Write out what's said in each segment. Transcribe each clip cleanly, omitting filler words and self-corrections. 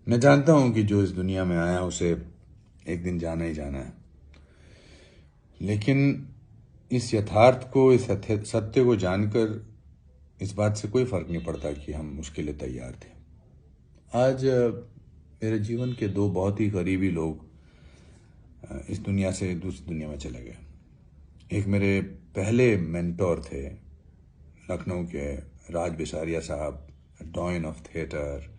मैं जानता हूं कि जो इस दुनिया में आया उसे एक दिन जाना ही जाना है, लेकिन इस यथार्थ को, इस सत्य को जानकर इस बात से कोई फर्क नहीं पड़ता कि हम उसके लिए तैयार थे। आज मेरे जीवन के दो बहुत ही करीबी लोग इस दुनिया से दूसरी दुनिया में चले गए। एक मेरे पहले मेंटोर थे, लखनऊ के राज बिसारिया साहब, डॉइन ऑफ थिएटर।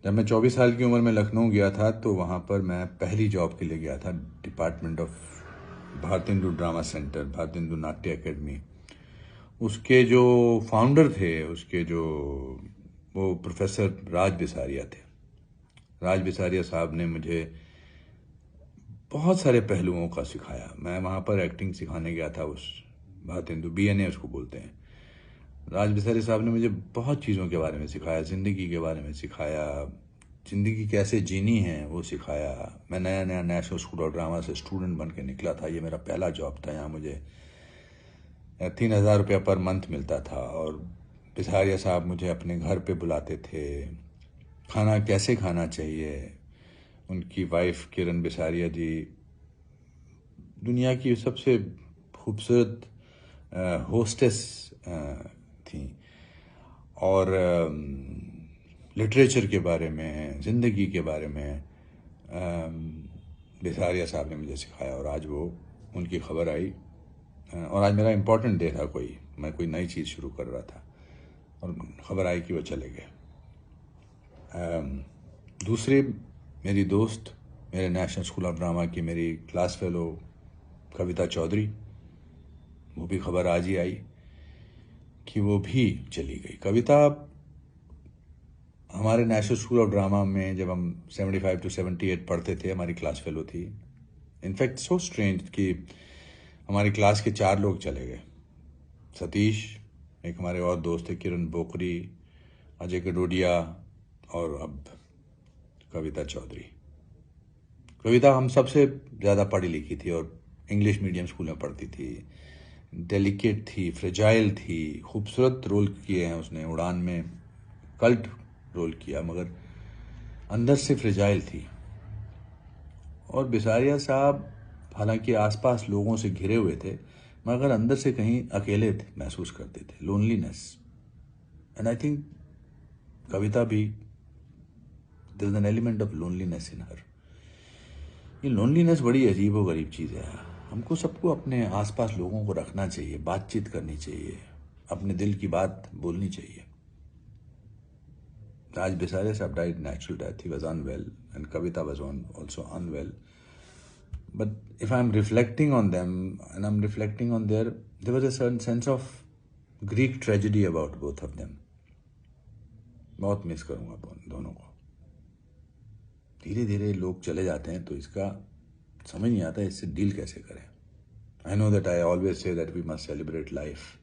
जब मैं 24 साल की उम्र में लखनऊ गया था तो वहाँ पर मैं पहली जॉब के लिए गया था, department of Bharatendu drama centre, Bharatendu नाट्य अकेडमी। उसके जो फाउंडर थे, उसके जो वो प्रोफेसर राज बिसारिया थे। राज बिसारिया साहब ने मुझे बहुत सारे पहलुओं का सिखाया। मैं वहाँ पर एक्टिंग सिखाने गया था, उस भारतेंदु BNA उसको बोलते हैं। राज बिसारी साहब ने मुझे बहुत चीज़ों के बारे में सिखाया, ज़िंदगी के बारे में सिखाया, ज़िंदगी कैसे जीनी है वो सिखाया। मैं नया नया नेशनल स्कूल ऑफ ड्रामा से स्टूडेंट बन के निकला था। ये मेरा पहला जॉब था। यहाँ मुझे 3,000 रुपया पर मंथ मिलता था और बिसारिया साहब मुझे अपने घर पे बुलाते थे। खाना कैसे खाना चाहिए, उनकी वाइफ किरण बिसारिया जी दुनिया की सबसे खूबसूरत होस्टेस थी, और लिटरेचर के बारे में, ज़िंदगी के बारे में बिसारिया साहब ने मुझे सिखाया। और आज वो उनकी खबर आई और आज मेरा इम्पोर्टेंट डे था, मैं कोई नई चीज़ शुरू कर रहा था और खबर आई कि वो चले गए। दूसरी मेरी दोस्त, मेरे नेशनल स्कूल ऑफ ड्रामा की मेरी क्लास फेलो कविता चौधरी, वो भी खबर आज ही आई कि वो भी चली गई। कविता हमारे नेशनल स्कूल ऑफ ड्रामा में जब हम 75 to 78 पढ़ते थे, हमारी क्लास फेलो थी। इनफैक्ट सो स्ट्रेंज कि हमारी क्लास के 4 लोग चले गए। सतीश, एक हमारे और दोस्त थे, किरण बोकरी, अजय कटोडिया, और अब कविता चौधरी। कविता हम सबसे ज़्यादा पढ़ी लिखी थी और इंग्लिश मीडियम स्कूल में पढ़ती थी। डेलिकेट थी, फ्रेजाइल थी, खूबसूरत रोल किए हैं उसने। उड़ान में कल्ट रोल किया, मगर अंदर से फ्रेजाइल थी। और बिसारिया साहब हालांकि आसपास लोगों से घिरे हुए थे, मगर अंदर से कहीं अकेले महसूस करते थे, loneliness. And I think Kavita भी, there is an element of loneliness in her. ये लोनलीनेस बड़ी अजीब व गरीब चीज़ है। हमको सबको अपने आसपास लोगों को रखना चाहिए, बातचीत करनी चाहिए, अपने दिल की बात बोलनी चाहिए। Raj Bisaria sahab died natural death. He was unwell, and Kavita was also unwell. But if I'm reflecting on them and I'm reflecting on there was a certain sense of Greek tragedy about both of them. बहुत miss करूँगा दोनों को। धीरे धीरे लोग चले जाते हैं तो इसका समझ नहीं आता इससे डील कैसे करें। I know that I always say that we must celebrate life.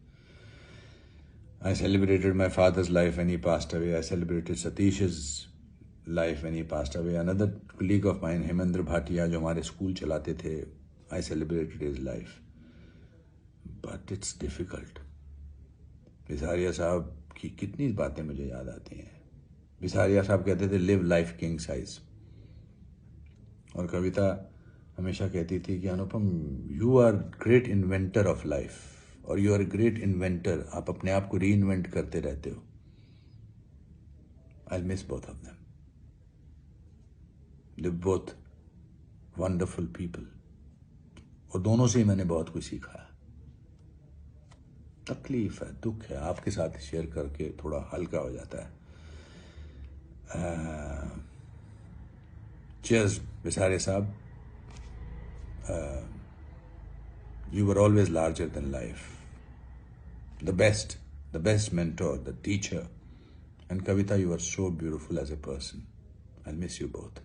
I celebrated my father's life when he passed away. I celebrated Satish's life when he passed away. Another colleague of mine, Hemendra Bhatia, जो हमारे school चलाते थे, I celebrated his life. But it's difficult. Bisaria साहब की कितनी बातें मुझे याद आती हैं। बिसारिया साहब कहते थे लिव लाइफ किंग साइज, और कविता हमेशा कहती थी कि Anupam, you are great inventor of life, और यू आर ग्रेट इन्वेंटर। आप अपने आप को री इन्वेंट करते रहते हो। I miss both of them. They both wonderful people, और दोनों से ही मैंने बहुत कुछ सीखा है। तकलीफ है, दुख है, आपके साथ शेयर करके थोड़ा हल्का हो जाता है। चीयर्स बिसारिया साहब, you were always larger than life. The best mentor, the teacher. And Kavita, you are so beautiful as a person. I'll miss you both.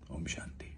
Om Shanti.